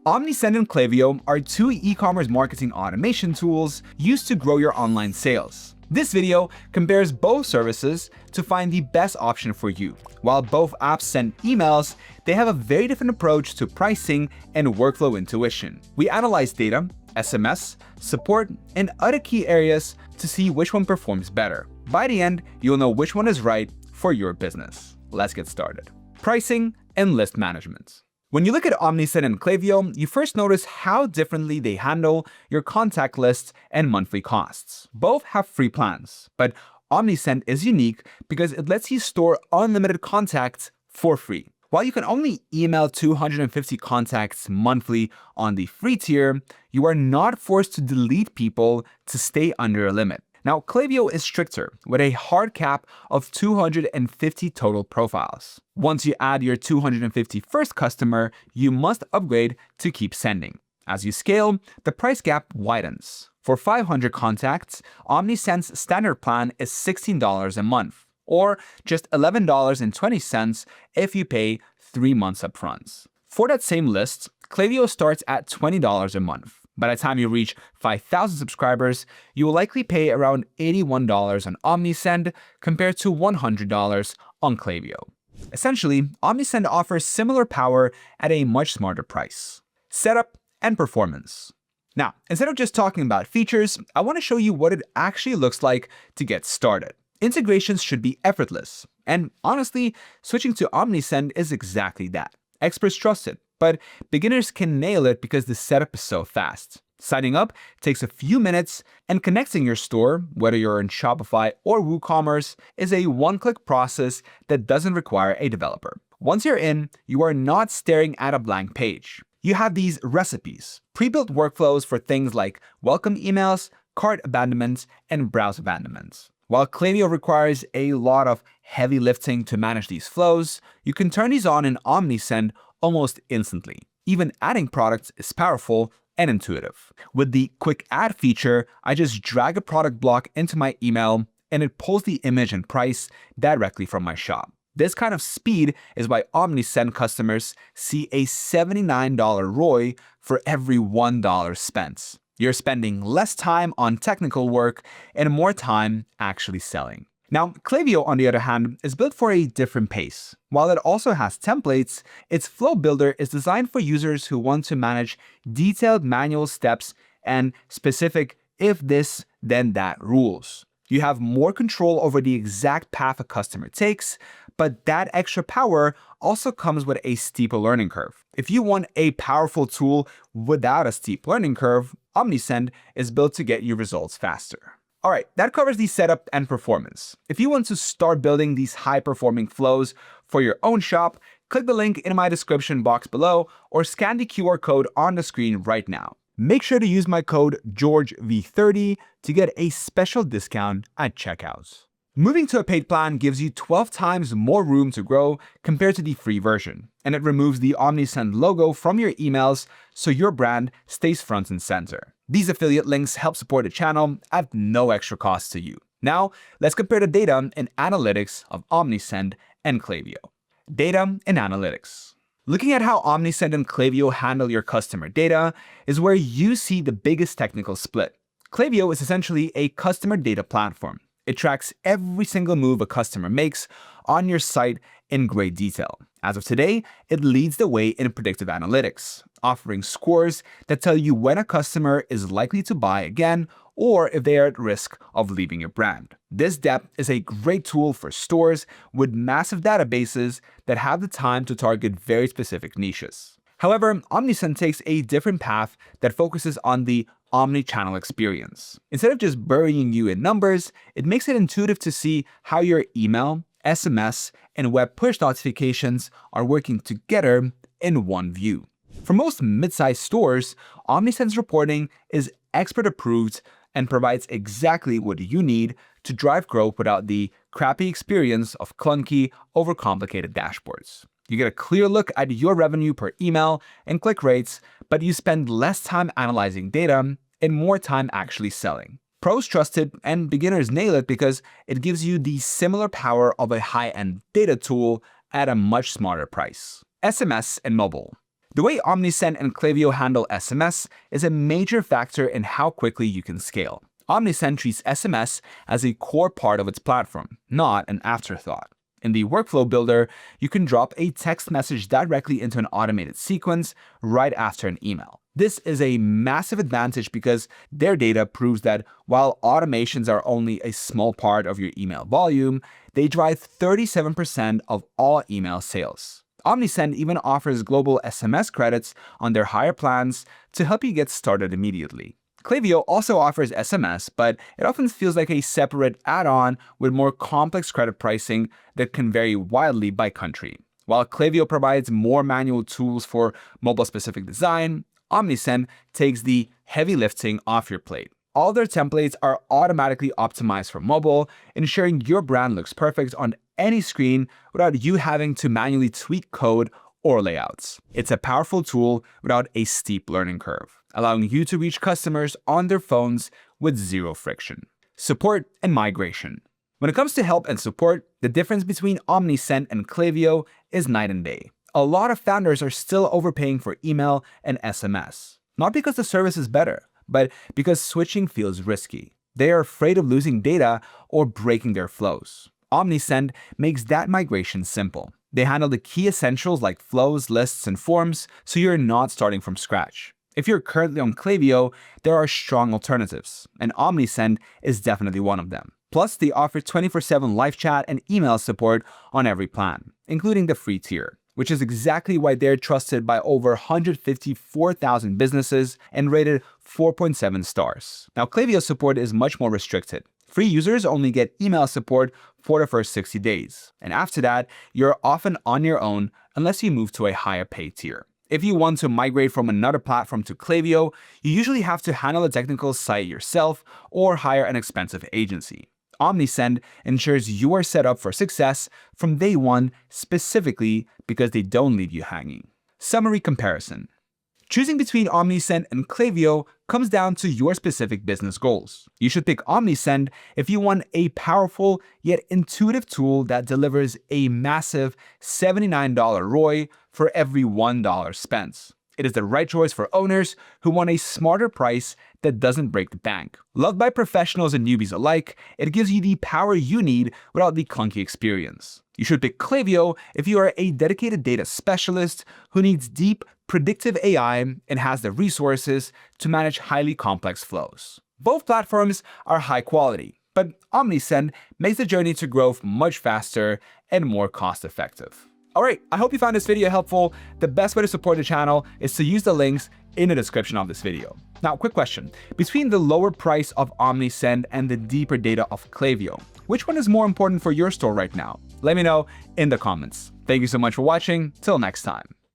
Omnisend and Klaviyo are two e-commerce marketing automation tools used to grow your online sales. This video compares both services to find the best option for you. While both apps send emails, they have a very different approach to pricing and workflow intuition. We analyze data, SMS, support, and other key areas to see which one performs better. By the end, you'll know which one is right for your business. Let's get started. Pricing and list management. When you look at Omnisend and Klaviyo, you first notice how differently they handle your contact lists and monthly costs. Both have free plans, but Omnisend is unique because it lets you store unlimited contacts for free. While you can only email 250 contacts monthly on the free tier, you are not forced to delete people to stay under a limit. Now, Klaviyo is stricter, with a hard cap of 250 total profiles. Once you add your 251st customer, you must upgrade to keep sending. As you scale, the price gap widens. For 500 contacts, Omnisend's standard plan is $16 a month, or just $11.20 if you pay 3 months upfront. For that same list, Klaviyo starts at $20 a month. By the time you reach 5,000 subscribers, you will likely pay around $81 on Omnisend compared to $100 on Klaviyo. Essentially, Omnisend offers similar power at a much smarter price. Setup and performance. Now, instead of just talking about features, I want to show you what it actually looks like to get started. Integrations should be effortless, and honestly, switching to Omnisend is exactly that. Experts trust it, but beginners can nail it because the setup is so fast. Signing up takes a few minutes, and connecting your store, whether you're in Shopify or WooCommerce, is a one-click process that doesn't require a developer. Once you're in, you are not staring at a blank page. You have these recipes, pre-built workflows for things like welcome emails, cart abandonments, and browse abandonments. While Klaviyo requires a lot of heavy lifting to manage these flows, you can turn these on in Omnisend almost instantly. Even adding products is powerful and intuitive. With the quick add feature, I just drag a product block into my email and it pulls the image and price directly from my shop. This kind of speed is why Omnisend customers see a $79 ROI for every $1 spent. You're spending less time on technical work and more time actually selling. Now, Klaviyo, on the other hand, is built for a different pace. While it also has templates, its flow builder is designed for users who want to manage detailed manual steps and specific if this, then that rules. You have more control over the exact path a customer takes, but that extra power also comes with a steeper learning curve. If you want a powerful tool without a steep learning curve, Omnisend is built to get you results faster. Alright, that covers the setup and performance. If you want to start building these high-performing flows for your own shop, click the link in my description box below or scan the QR code on the screen right now. Make sure to use my code GeorgeV30 to get a special discount at checkout. Moving to a paid plan gives you 12 times more room to grow compared to the free version, and it removes the Omnisend logo from your emails so your brand stays front and center. These affiliate links help support the channel at no extra cost to you. Now, let's compare the data and analytics of Omnisend and Klaviyo. Data and analytics. Looking at how Omnisend and Klaviyo handle your customer data is where you see the biggest technical split. Klaviyo is essentially a customer data platform. It tracks every single move a customer makes on your site in great detail. As of today, it leads the way in predictive analytics, offering scores that tell you when a customer is likely to buy again or if they are at risk of leaving your brand. This depth is a great tool for stores with massive databases that have the time to target very specific niches. However, Omnisend takes a different path that focuses on the omni-channel experience. Instead of just burying you in numbers, it makes it intuitive to see how your email, SMS, and web push notifications are working together in one view. For most mid-sized stores, Omnisend's reporting is expert approved and provides exactly what you need to drive growth without the crappy experience of clunky, overcomplicated dashboards. You get a clear look at your revenue per email and click rates, but you spend less time analyzing data and more time actually selling. Pros trust it and beginners nail it because it gives you the similar power of a high-end data tool at a much smarter price. SMS and Mobile. The way Omnisend and Klaviyo handle SMS is a major factor in how quickly you can scale. Omnisend treats SMS as a core part of its platform, not an afterthought. In the workflow builder, you can drop a text message directly into an automated sequence right after an email. This is a massive advantage because their data proves that while automations are only a small part of your email volume, they drive 37% of all email sales. Omnisend even offers global SMS credits on their higher plans to help you get started immediately. Klaviyo also offers SMS, but it often feels like a separate add-on with more complex credit pricing that can vary wildly by country. While Klaviyo provides more manual tools for mobile-specific design, Omnisend takes the heavy lifting off your plate. All their templates are automatically optimized for mobile, ensuring your brand looks perfect on any screen without you having to manually tweak code or layouts. It's a powerful tool without a steep learning curve, allowing you to reach customers on their phones with zero friction. Support and migration. When it comes to help and support, the difference between Omnisend and Klaviyo is night and day. A lot of founders are still overpaying for email and SMS, not because the service is better, but because switching feels risky. They are afraid of losing data or breaking their flows. Omnisend makes that migration simple. They handle the key essentials like flows, lists, and forms, so you're not starting from scratch. If you're currently on Klaviyo, there are strong alternatives, and Omnisend is definitely one of them. Plus, they offer 24/7 live chat and email support on every plan, including the free tier, which is exactly why they're trusted by over 154,000 businesses and rated 4.7 stars. Now, Klaviyo support is much more restricted. Free users only get email support for the first 60 days, and after that, you're often on your own unless you move to a higher pay tier. If you want to migrate from another platform to Klaviyo, you usually have to handle the technical side yourself or hire an expensive agency. Omnisend ensures you are set up for success from day one, specifically because they don't leave you hanging. Summary comparison. Choosing between Omnisend and Klaviyo comes down to your specific business goals. You should pick Omnisend if you want a powerful yet intuitive tool that delivers a massive $79 ROI for every $1 spent. It is the right choice for owners who want a smarter price that doesn't break the bank. Loved by professionals and newbies alike, it gives you the power you need without the clunky experience. You should pick Klaviyo if you are a dedicated data specialist who needs deep, predictive AI and has the resources to manage highly complex flows. Both platforms are high quality, but Omnisend makes the journey to growth much faster and more cost-effective. Alright, I hope you found this video helpful. The best way to support the channel is to use the links in the description of this video. Now, quick question. Between the lower price of Omnisend and the deeper data of Klaviyo, which one is more important for your store right now? Let me know in the comments. Thank you so much for watching. Till next time.